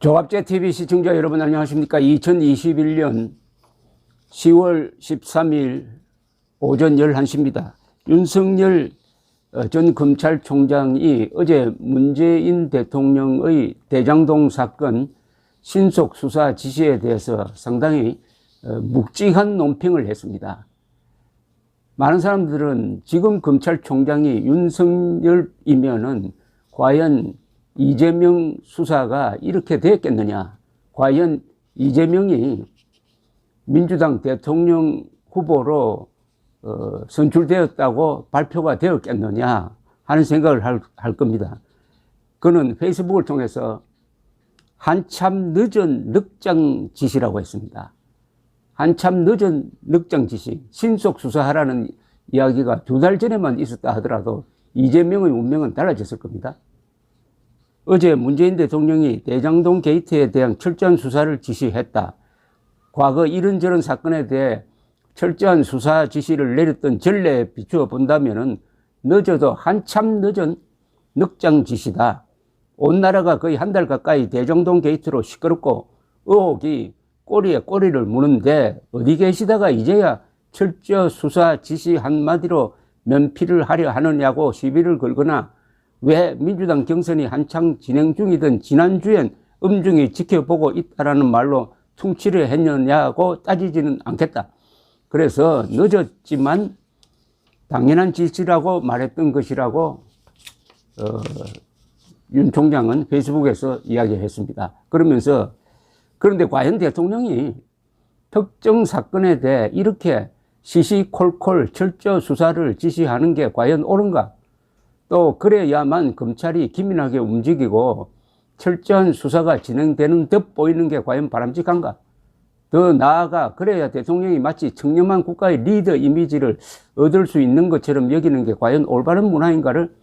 조갑제 TV 시청자 여러분 안녕하십니까? 2021년 10월 13일 오전 11시입니다. 윤석열 전 검찰총장이 어제 문재인 대통령의 대장동 사건 신속 수사 지시에 대해서 상당히 묵직한 논평을 했습니다. 많은 사람들은 지금 검찰총장이 윤석열이면은 과연 이재명 수사가 이렇게 됐겠느냐, 과연 이재명이 민주당 대통령 후보로 선출되었다고 발표가 되었겠느냐 하는 생각을 할 겁니다. 그는 페이스북을 통해서 한참 늦은 늑장 지시라고 했습니다. 한참 늦은 늑장 지시, 신속 수사하라는 이야기가 2달 전에만 있었다 하더라도 이재명의 운명은 달라졌을 겁니다. 어제 문재인 대통령이 대장동 게이트에 대한 철저한 수사를 지시했다. 과거 이런저런 사건에 대해 철저한 수사 지시를 내렸던 전례에 비추어 본다면은 늦어도 한참 늦은 늑장 지시다. 온 나라가 거의 한 달 가까이 대장동 게이트로 시끄럽고 의혹이 꼬리에 꼬리를 무는데 어디 계시다가 이제야 철저 수사 지시 한마디로 면피를 하려 하느냐고 시비를 걸거나 왜 민주당 경선이 한창 진행 중이던 지난주엔 엄중히 지켜보고 있다라는 말로 퉁치려 했느냐고 따지지는 않겠다. 그래서 늦었지만 당연한 지시라고 말했던 것이라고 윤 총장은 페이스북에서 이야기했습니다. 그러면서 그런데 과연 대통령이 특정 사건에 대해 이렇게 시시콜콜 철저 수사를 지시하는 게 과연 옳은가? 또 그래야만 검찰이 기민하게 움직이고 철저한 수사가 진행되는 듯 보이는 게 과연 바람직한가? 더 나아가 그래야 대통령이 마치 청렴한 국가의 리더 이미지를 얻을 수 있는 것처럼 여기는 게 과연 올바른 문화인가를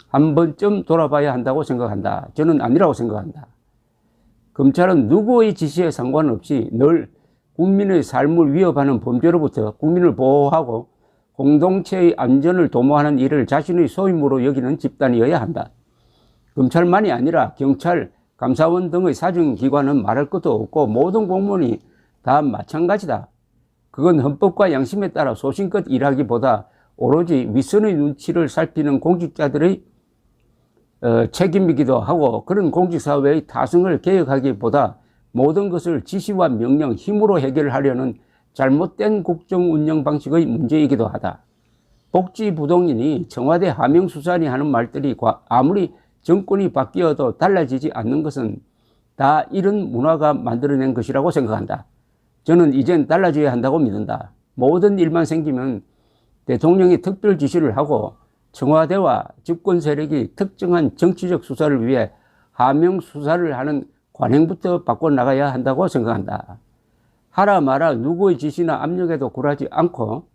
한 번쯤 돌아봐야 한다고 생각한다. 저는 아니라고 생각한다. 검찰은 누구의 지시에 상관없이 늘 국민의 삶을 위협하는 범죄로부터 국민을 보호하고 공동체의 안전을 도모하는 일을 자신의 소임으로 여기는 집단이어야 한다. 검찰만이 아니라 경찰, 감사원 등의 사정기관은 말할 것도 없고 모든 공무원이 다 마찬가지다. 그건 헌법과 양심에 따라 소신껏 일하기보다 오로지 윗선의 눈치를 살피는 공직자들의 책임이기도 하고 그런 공직사회의 타성을 개혁하기보다 모든 것을 지시와 명령, 힘으로 해결하려는 잘못된 국정 운영 방식의 문제이기도 하다. 복지부동인이 청와대 하명수사니 하는 말들이 아무리 정권이 바뀌어도 달라지지 않는 것은 다 이런 문화가 만들어낸 것이라고 생각한다. 저는 이젠 달라져야 한다고 믿는다. 모든 일만 생기면 대통령이 특별 지시를 하고 청와대와 집권 세력이 특정한 정치적 수사를 위해 하명수사를 하는 관행부터 바꿔나가야 한다고 생각한다. 하라 마라 누구의 지시나 압력에도 굴하지 않고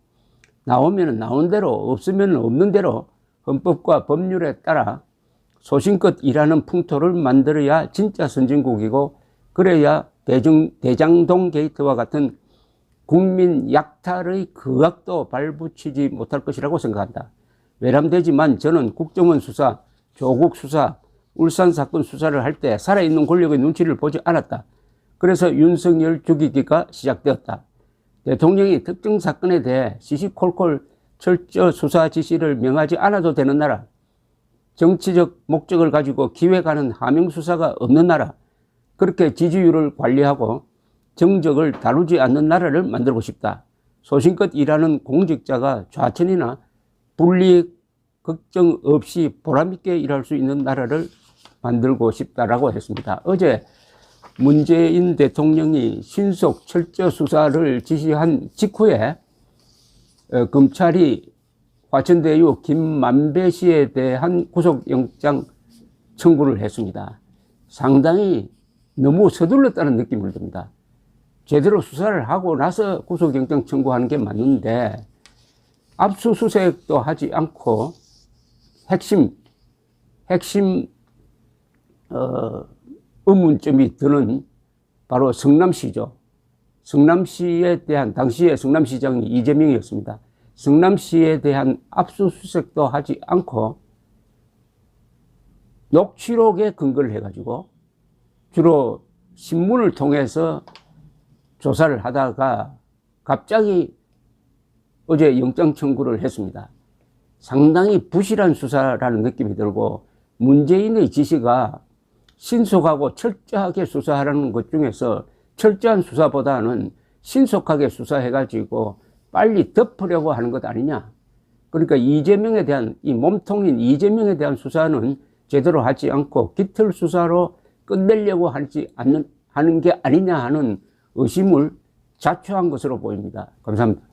나오면 나온 대로 없으면 없는 대로 헌법과 법률에 따라 소신껏 일하는 풍토를 만들어야 진짜 선진국이고 그래야 대장동 게이트와 같은 국민 약탈의 극악도 발붙이지 못할 것이라고 생각한다. 외람되지만 저는 국정원 수사, 조국 수사, 울산 사건 수사를 할 때 살아있는 권력의 눈치를 보지 않았다. 그래서 윤석열 죽이기가 시작되었다. 대통령이 특정 사건에 대해 시시콜콜 철저 수사 지시를 명하지 않아도 되는 나라, 정치적 목적을 가지고 기획하는 하명수사가 없는 나라, 그렇게 지지율을 관리하고 정적을 다루지 않는 나라를 만들고 싶다. 소신껏 일하는 공직자가 좌천이나 불이익 걱정 없이 보람있게 일할 수 있는 나라를 만들고 싶다라고 했습니다. 어제 문재인 대통령이 신속 철저 수사를 지시한 직후에 검찰이 화천대유 김만배 씨에 대한 구속영장 청구를 했습니다. 상당히 너무 서둘렀다는 느낌을 듭니다. 제대로 수사를 하고 나서 구속영장 청구하는 게 맞는데 압수수색도 하지 않고 핵심 의문점이 드는 바로 성남시죠. 성남시에 대한 당시에 성남시장이 이재명이었습니다. 성남시에 대한 압수수색도 하지 않고 녹취록에 근거를 해가지고 주로 신문을 통해서 조사를 하다가 갑자기 어제 영장 청구를 했습니다. 상당히 부실한 수사라는 느낌이 들고, 문재인의 지시가 신속하고 철저하게 수사하라는 것 중에서 철저한 수사보다는 신속하게 수사해가지고 빨리 덮으려고 하는 것 아니냐. 그러니까 이재명에 대한, 이 몸통인 이재명에 대한 수사는 제대로 하지 않고 깃털 수사로 끝내려고 하는 게 아니냐 하는 의심을 자초한 것으로 보입니다. 감사합니다.